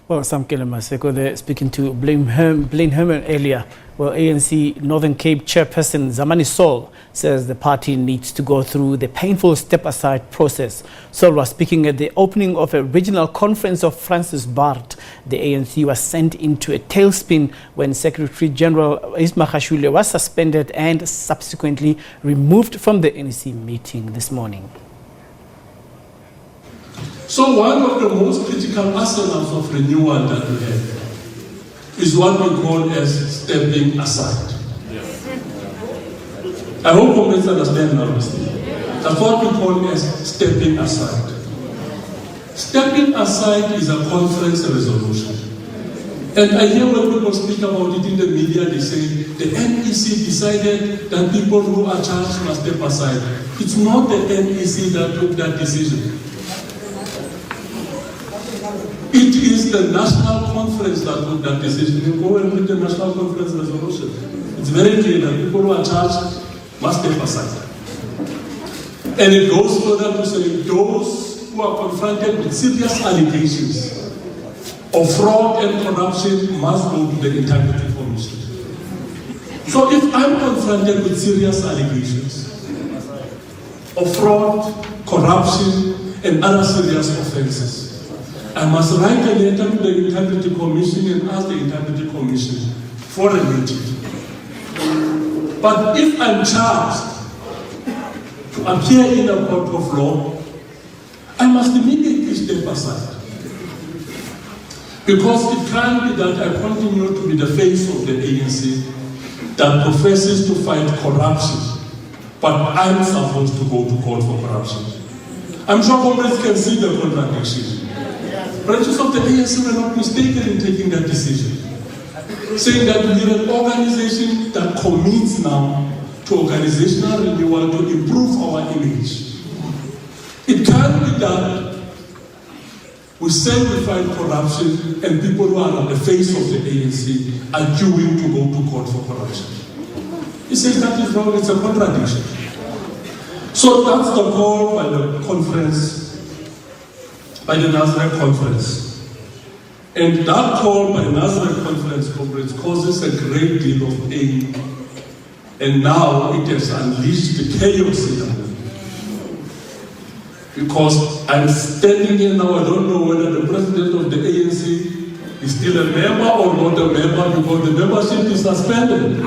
Well, Sam Maseko there speaking to Blaine Herman earlier. Well, ANC Northern Cape chairperson Xolani Dube says the party needs to go through the painful step-aside process. Dube was speaking at the opening of a regional conference of Francis Bart. The ANC was sent into a tailspin when Secretary General Magashule was suspended and subsequently removed from the NEC meeting this morning. So one of the most critical arsenals of renewal that we have is what we call as stepping aside. I hope comrades understand now. That's what we call as stepping aside. Stepping aside is a conference resolution. And I hear when people speak about it in the media, they say the NEC decided that people who are charged must step aside. It's not the NEC that took that decision. It is the National Conference that took that decision. You go and read the National Conference resolution. It's very clear that people who are charged must step aside. And it goes further to say those who are confronted with serious allegations of fraud and corruption must go to the Integrity Commission. So if I'm confronted with serious allegations of fraud, corruption, and other serious offenses, I must write a letter to the Integrity Commission and ask the Integrity Commission for a meeting. But if I'm charged to appear in a court of law, I must immediately step aside. Because it can't be that I continue to be the face of the ANC that professes to fight corruption, but I'm supposed to go to court for corruption. I'm sure comrades can see the contradiction. Branches of the ANC were not mistaken in taking that decision, saying that we need an organization that commits now to organizational renewal to improve our image. It can't be that we say we fight corruption and people who are on the face of the ANC are queuing to go to court for corruption. He says that is wrong, it's a contradiction. So that's the call by the conference, by the Nazareth Conference. And that call by the Nazareth Conference causes a great deal of pain. And now it has unleashed the chaos in the movement. Because I'm standing here now, I don't know whether the president of the ANC is still a member or not a member because the membership is suspended.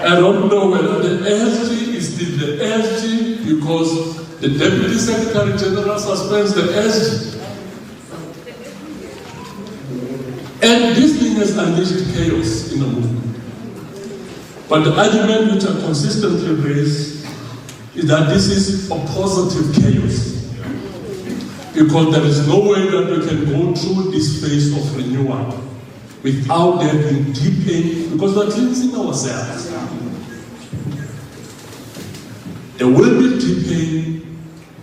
I don't know whether the SG is still the SG because the Deputy Secretary General suspends the SG. And this thing has unleashed chaos in the movement. But the argument which I consistently raise is that this is a positive chaos. Because there is no way that we can go through this phase of renewal without there being deep pain, because we're cleansing ourselves. There will be deep pain,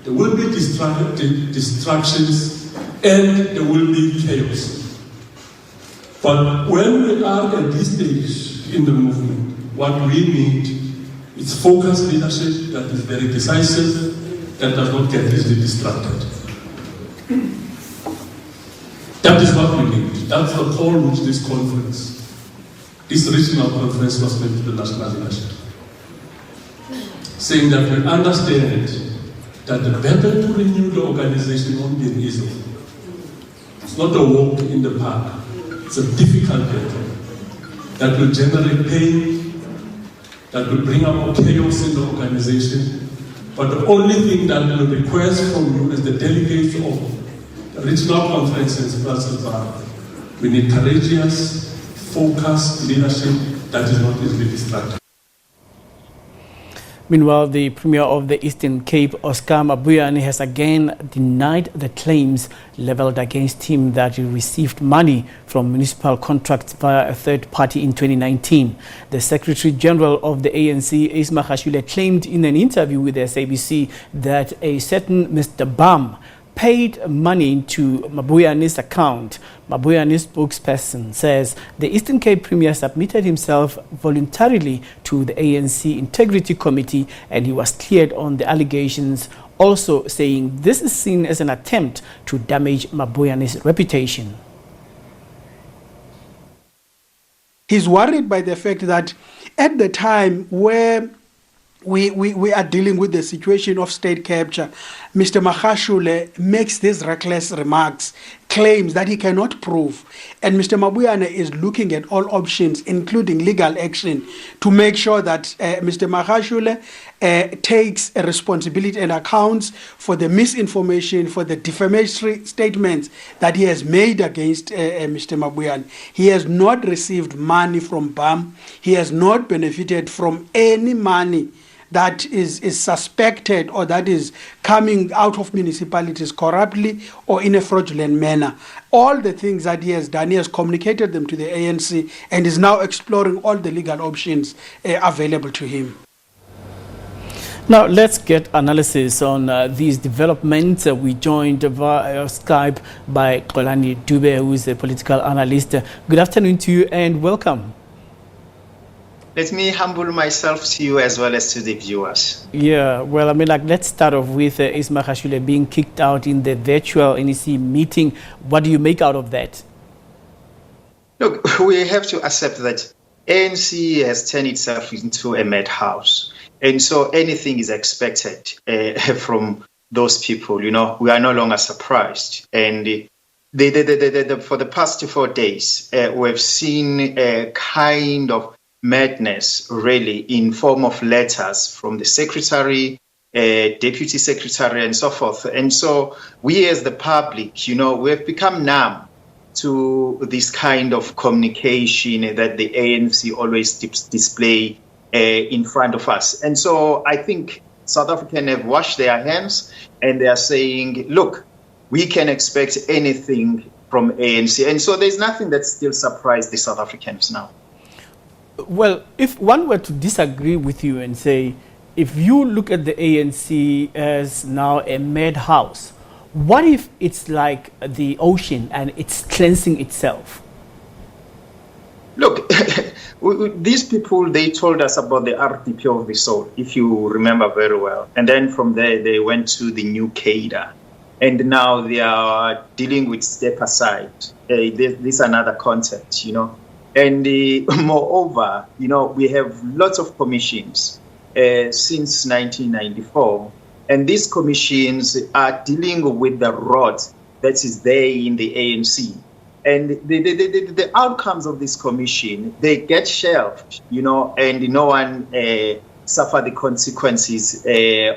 there will be distractions, and there will be chaos. But when we are at this stage in the movement, what we need is focused leadership that is very decisive, that does not get easily distracted. That is what we need. That's the call which this conference, this regional conference was made to the national leadership. Saying that we understand that the battle to renew the organization won't be easy. It's not a walk in the park. It's a difficult battle that will generate pain, that will bring about chaos in the organization. But the only thing that we request from you as the delegates of the regional conference in Strasbourg, we need courageous, focused leadership that is not easily distracted. Meanwhile, the Premier of the Eastern Cape, Mabuyane, has again denied the claims leveled against him that he received money from municipal contracts via a third party in 2019. The Secretary General of the ANC, Magashule, claimed in an interview with the SABC that a certain Mr. Bam paid money into Mabuyane's account. Mabuyane's spokesperson says the Eastern Cape Premier submitted himself voluntarily to the ANC Integrity Committee and he was cleared on the allegations, also saying this is seen as an attempt to damage Mabuyane's reputation. He's worried by the fact that at the time where we are dealing with the situation of state capture, Mr. Magashule makes these reckless remarks, claims that he cannot prove. And Mr. Mabuyane is looking at all options, including legal action, to make sure that Mr. Magashule takes a responsibility and accounts for the misinformation, for the defamatory statements that he has made against Mr. Mabuyane. He has not received money from BAM. He has not benefited from any money that is suspected or that is coming out of municipalities corruptly or in a fraudulent manner. All the things that he has done, he has communicated them to the ANC and is now exploring all the legal options available to him. Now, let's get analysis on these developments. We joined via Skype by Xolani Dube, who is a political analyst. Good afternoon to you and welcome. Let me humble myself to you as well as to the viewers. Yeah, well, I mean, let's start off with Magashule being kicked out in the virtual NEC meeting. What do you make out of that? Look, we have to accept that ANC has turned itself into a madhouse. And so anything is expected from those people. You know, we are no longer surprised. And for the past 4 days, we've seen a kind of madness, really, in form of letters from the secretary, deputy secretary, and so forth. And so we as the public, you know, we have become numb to this kind of communication that the ANC always display in front of us. And so I think South Africans have washed their hands and they are saying, look, we can expect anything from ANC. And so there's nothing that still surprised the South Africans now. Well, if one were to disagree with you and say, if you look at the ANC as now a madhouse, what if it's like the ocean and it's cleansing itself? Look, these people, they told us about the RDP of the soul, if you remember very well. And then from there, they went to the new cadre. And now they are dealing with step aside. This is another concept, you know. And moreover, you know, we have lots of commissions since 1994. And these commissions are dealing with the rot that is there in the ANC. And the outcomes of this commission, they get shelved, you know, and no one suffer the consequences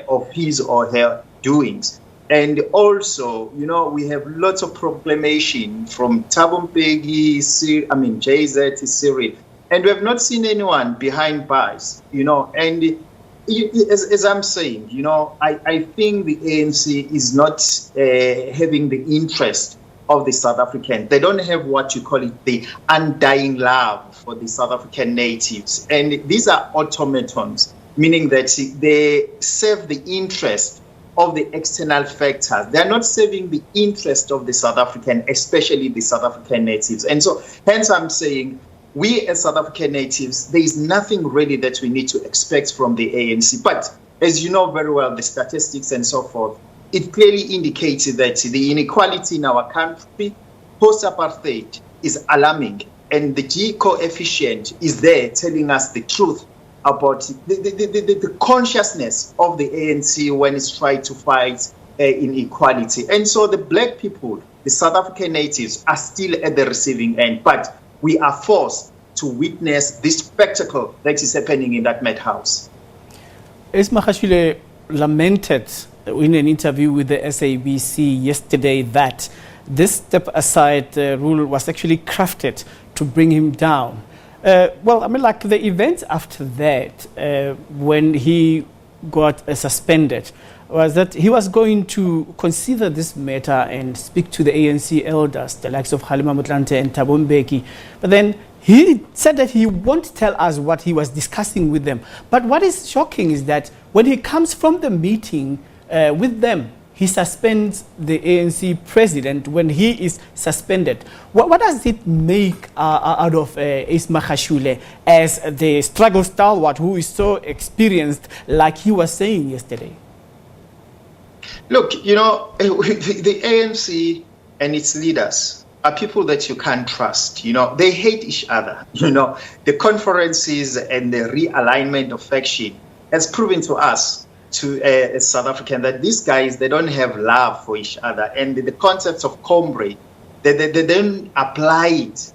of his or her doings. And also, you know, we have lots of proclamation from Thabo Mbeki, JZ, Cyril, and we have not seen anyone behind bars, you know. And as I'm saying, you know, I think the ANC is not having the interest of the South African. They don't have what you call it, the undying love for the South African natives. And these are automatons, meaning that they serve the interest of the external factors. They are not serving the interest of the South African, especially the South African natives. And so, hence I'm saying, we as South African natives, there is nothing really that we need to expect from the ANC. But as you know very well, the statistics and so forth, it clearly indicates that the inequality in our country, post-apartheid, is alarming. And the G coefficient is there telling us the truth about the consciousness of the ANC when it's trying to fight inequality. And so the black people, the South African natives, are still at the receiving end, but we are forced to witness this spectacle that is happening in that madhouse. Magashule lamented in an interview with the SABC yesterday that this step-aside rule was actually crafted to bring him down. Well, I mean, like the events after that, when he got suspended, was that he was going to consider this matter and speak to the ANC elders, the likes of Halima Motlanthe and Thabo Mbeki. But then he said that he won't tell us what he was discussing with them. But what is shocking is that when he comes from the meeting with them, he suspends the ANC president when he is suspended. What does it make out of Ace Magashule as the struggle stalwart who is so experienced, like he was saying yesterday? Look, the ANC and its leaders are people that you can't trust. They hate each other. The conferences and the realignment of faction has proven to us, as South African, that these guys, they don't have love for each other. And the concepts of comrade, they don't apply it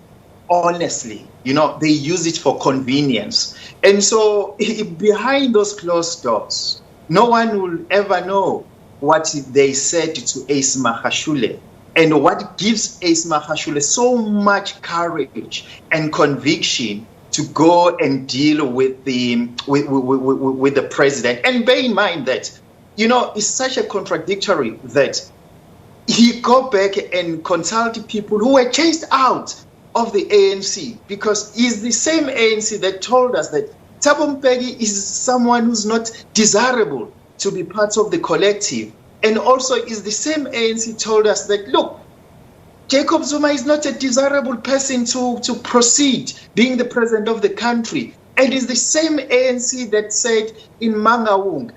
honestly. They use it for convenience. And so behind those closed doors, no one will ever know what they said to Ace Magashule. And what gives Ace Magashule so much courage and conviction to go and deal with the president. And bear in mind that, it's such a contradictory that he go back and consult people who were chased out of the ANC, because he's the same ANC that told us that Thabo Mbeki is someone who's not desirable to be part of the collective. And also is the same ANC told us that, look, Jacob Zuma is not a desirable person to proceed being the president of the country. And it's the same ANC that said in Mangaung,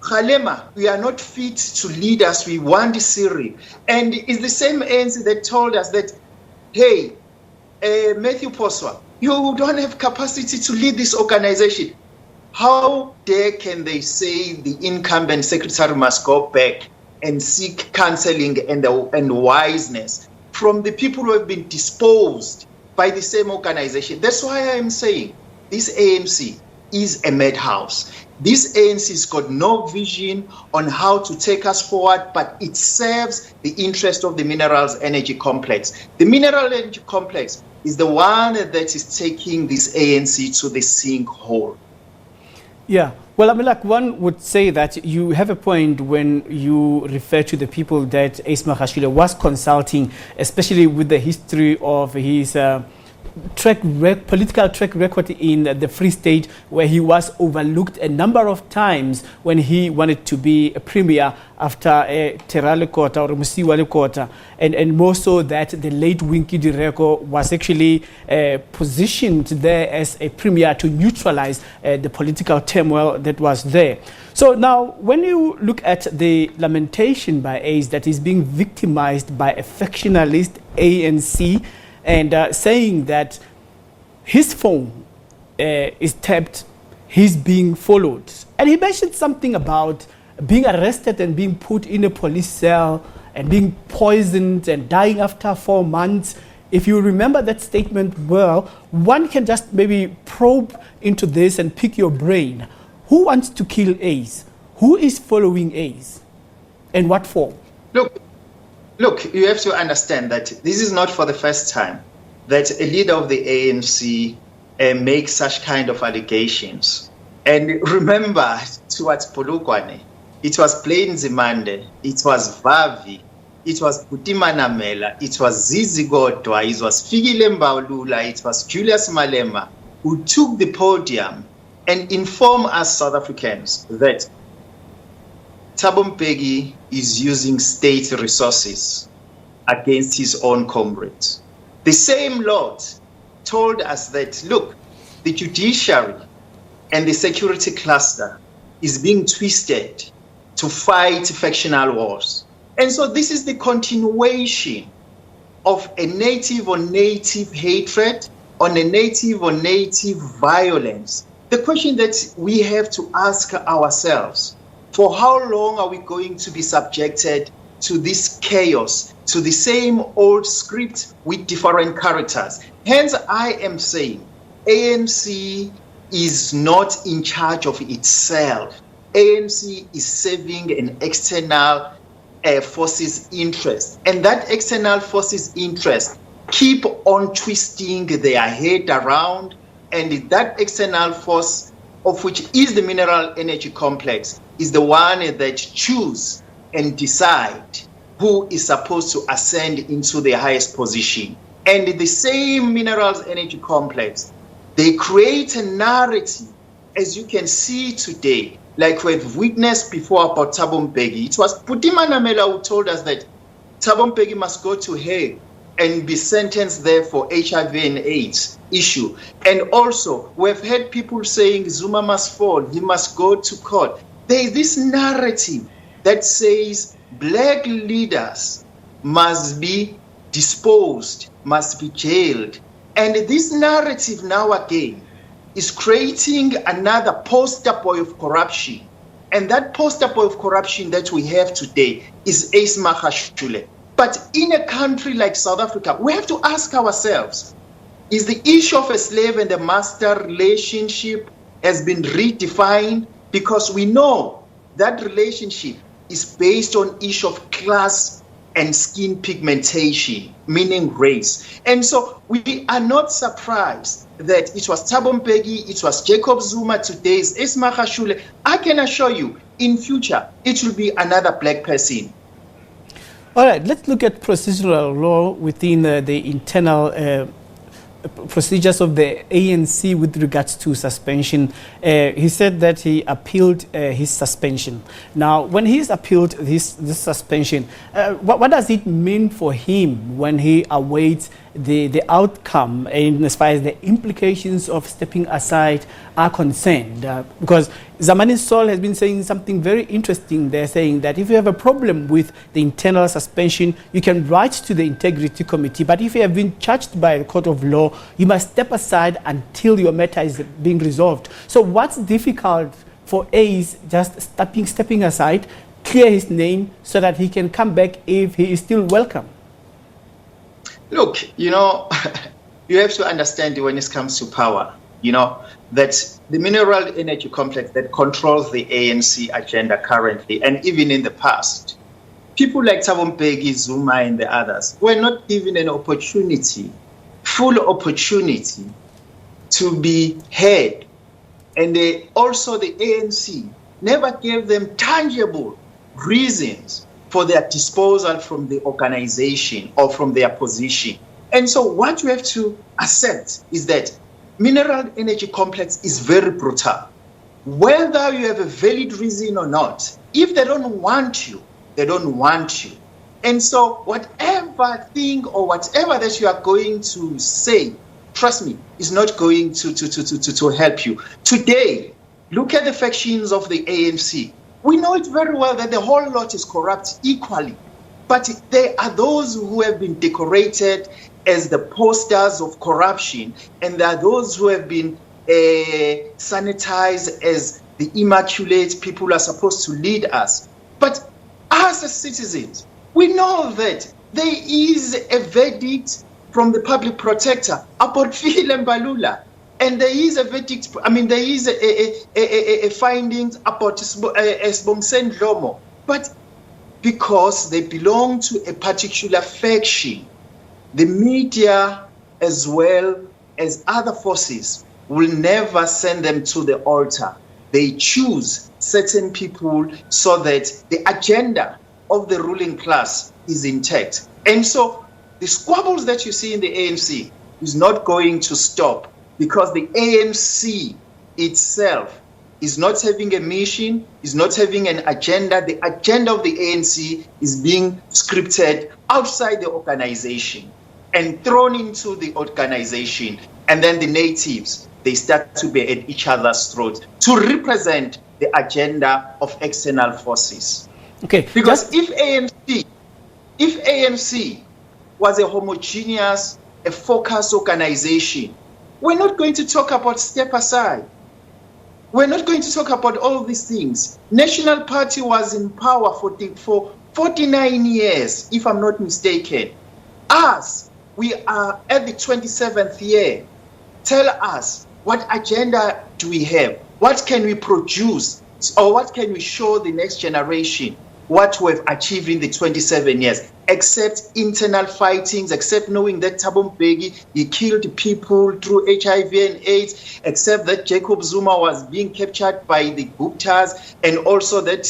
Kgalema, we are not fit to lead us, we want Siri. And it's the same ANC that told us that, hey, Matthew Poswa, you don't have capacity to lead this organization. How dare can they say the incumbent secretary must go back and seek counseling and wiseness from the people who have been disposed by the same organization? That's why I am saying this ANC is a madhouse. This ANC has got no vision on how to take us forward, but it serves the interest of the minerals energy complex. The mineral energy complex is the one that is taking this ANC to the sinkhole. Yeah, well, one would say that you have a point when you refer to the people that Ace Magashule was consulting, especially with the history of his political track record in the Free State, where he was overlooked a number of times when he wanted to be a premier after Terale Kota or Musiwale Kota, and more so that the late Winky Direko was actually positioned there as a premier to neutralize the political turmoil that was there. So now, when you look at the lamentation by Ace that is being victimized by a factionalist ANC, and saying that his phone is tapped, he's being followed. And he mentioned something about being arrested and being put in a police cell and being poisoned and dying after 4 months. If you remember that statement well, one can just maybe probe into this and pick your brain. Who wants to kill Ace? Who is following Ace? And what for? Look, you have to understand that this is not for the first time that a leader of the ANC makes such kind of allegations. And remember, towards Polokwane, it was Plain Zimande, it was Vavi, it was Putima Namela, it was Zizi Godwa, it was Fikile Mbaulula, it was Julius Malema, who took the podium and informed us South Africans that Thabo Mbeki is using state resources against his own comrades. The same lot told us that, look, the judiciary and the security cluster is being twisted to fight factional wars. And so this is the continuation of a native on native hatred, on a native on native violence. The question that we have to ask ourselves, for how long are we going to be subjected to this chaos, to the same old script with different characters? Hence, I am saying ANC is not in charge of itself. ANC is serving an external forces interest. And that external forces interest keep on twisting their head around, and that external force, of which is the mineral energy complex, is the one that choose and decide who is supposed to ascend into the highest position. And the same minerals energy complex, they create a narrative, as you can see today, like we've witnessed before about Thabo Mbeki. It was Puti Manamela who told us that Thabo Mbeki must go to Hague and be sentenced there for HIV and AIDS issue. And also, we've heard people saying Zuma must fall, he must go to court. There is this narrative that says black leaders must be disposed, must be jailed. And this narrative now again is creating another poster boy of corruption. And that poster boy of corruption that we have today is Ace Magashule. But in a country like South Africa, we have to ask ourselves, is the issue of a slave and a master relationship has been redefined? Because we know that relationship is based on issue of class and skin pigmentation, meaning race. And so we are not surprised that it was Thabo Mbeki, it was Jacob Zuma, today's Ace Magashule. I can assure you, in future, it will be another black person. All right, let's look at procedural law within the internal procedures of the ANC with regards to suspension. He said that he appealed his suspension. Now, when he's appealed this suspension, what does it mean for him when he awaits the outcome and as far as the implications of stepping aside are concerned? Because Zamani Sol has been saying something very interesting. They're saying that if you have a problem with the internal suspension, you can write to the Integrity Committee. But if you have been charged by the court of law, you must step aside until your matter is being resolved. So what's difficult for Ace just stepping aside, clear his name so that he can come back if he is still welcome? Look, you have to understand when it comes to power, that the mineral energy complex that controls the ANC agenda currently, and even in the past, people like Thabo Mbeki, Zuma, and the others were not given an opportunity, full opportunity to be heard. And also the ANC never gave them tangible reasons for their disposal from the organization or from their position. And so what you have to accept is that mineral energy complex is very brutal. Whether you have a valid reason or not, if they don't want you, they don't want you. And so whatever thing or whatever that you are going to say, trust me, is not going to help you. Today, look at the factions of the ANC. We know it very well that the whole lot is corrupt equally. But there are those who have been decorated as the posters of corruption, and there are those who have been sanitized as the immaculate people who are supposed to lead us. But as citizens, we know that there is a verdict from the public protector about Phil Mbalula. And there is a verdict, there is a findings about Sbongsen Dlomo. But because they belong to a particular faction, the media as well as other forces will never send them to the altar. They choose certain people so that the agenda of the ruling class is intact. And so the squabbles that you see in the ANC is not going to stop, because the ANC itself is not having a mission, is not having an agenda. The agenda of the ANC is being scripted outside the organization and thrown into the organization. And then the natives, they start to be at each other's throats to represent the agenda of external forces. Okay. Because if ANC was a homogeneous, a focused organization, we're not going to talk about step aside. We're not going to talk about all these things. National Party was in power for 49 years, if I'm not mistaken. Us, we are at the 27th year. Tell us, what agenda do we have? What can we produce? Or what can we show the next generation? What we've achieved in the 27 years, except internal fightings, except knowing that Thabo Mbeki, he killed people through HIV and AIDS, except that Jacob Zuma was being captured by the Guptas, and also that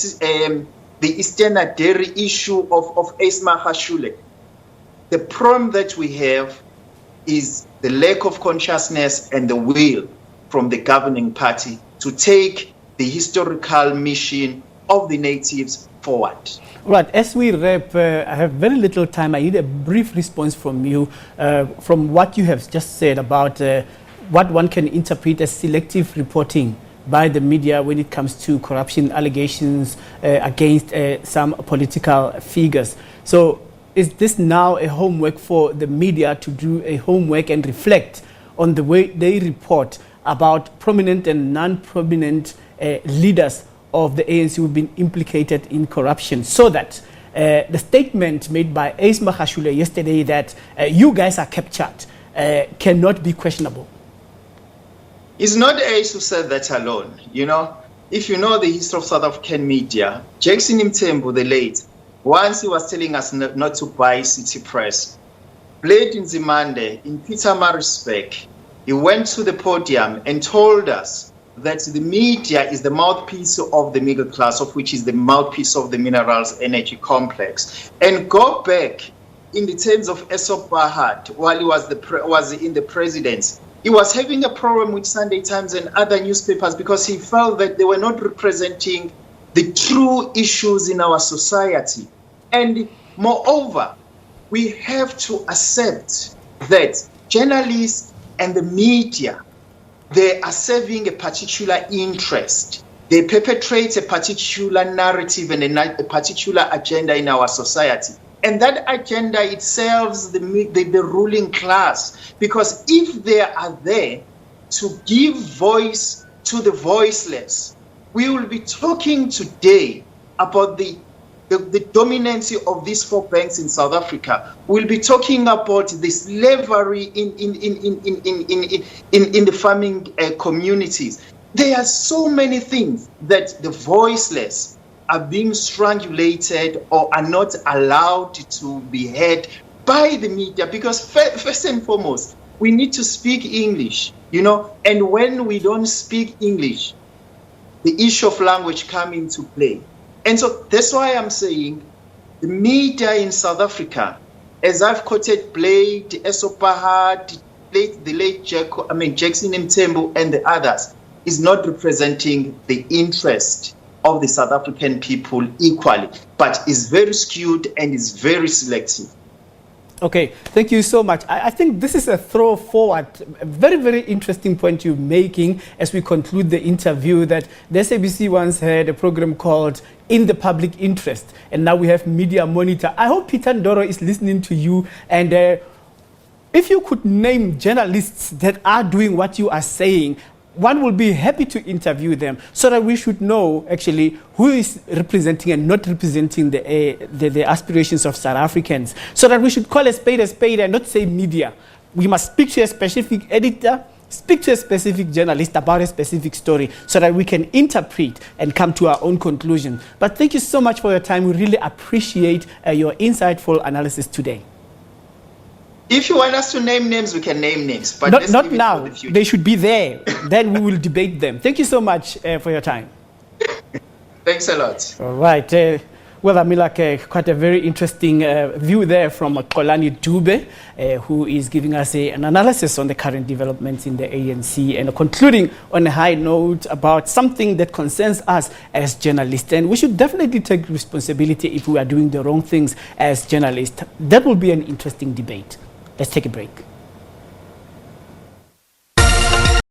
the Eastern Dairy issue of Ace Magashule. The problem that we have is the lack of consciousness and the will from the governing party to take the historical mission of the natives forward. Right, as we wrap, I have very little time. I need a brief response from you from what you have just said about what one can interpret as selective reporting by the media when it comes to corruption allegations against some political figures. So is this now a homework for the media to do a homework and reflect on the way they report about prominent and non-prominent leaders of the ANC who've been implicated in corruption, so that the statement made by Ace Magashule yesterday that you guys are captured cannot be questionable? It's not Ace who said that alone. You know, if you know the history of South African media, Jackson Mthembu, the late, once he was telling us not to buy City Press, Blade Nzimande in Peter Maritzburg, he went to the podium and told us that the media is the mouthpiece of the middle class, of which is the mouthpiece of the minerals energy complex. And go back in the terms of Esop Bahad, while he was in the presidency, he was having a problem with Sunday Times and other newspapers because he felt that they were not representing the true issues in our society. And moreover, we have to accept that journalists and the media, they are serving a particular interest. They perpetrate a particular narrative and a particular agenda in our society. And that agenda, it serves the ruling class. Because if they are there to give voice to the voiceless, we will be talking today about the dominance of these 4 banks in South Africa. We'll be talking about the slavery in the farming communities. There are so many things that the voiceless are being strangulated or are not allowed to be heard by the media, because first and foremost, we need to speak English, you know, and when we don't speak English, the issue of language comes into play. And so that's why I'm saying the media in South Africa, as I've quoted Blade, Esop Bahad, the late Jackson Mthembu and the others, is not representing the interest of the South African people equally, but is very skewed and is very selective. Okay, thank you so much. I think this is a throw forward, a very, very interesting point you're making as we conclude the interview, that the SABC once had a program called In the Public Interest, and now we have Media Monitor. I hope Peter Ndoro is listening to you, and if you could name journalists that are doing what you are saying, one will be happy to interview them so that we should know actually who is representing and not representing the aspirations of South Africans, so that we should call a spade and not say media. We must speak to a specific editor, speak to a specific journalist about a specific story so that we can interpret and come to our own conclusion. But thank you so much for your time. We really appreciate your insightful analysis today. If you want us to name names, we can name names. But not now. They should be there. Then we will debate them. Thank you so much for your time. Thanks a lot. All right. Well, Amilak, quite a very interesting view there from Xolani Dube, who is giving us an analysis on the current developments in the ANC and concluding on a high note about something that concerns us as journalists. And we should definitely take responsibility if we are doing the wrong things as journalists. That will be an interesting debate. Let's take a break.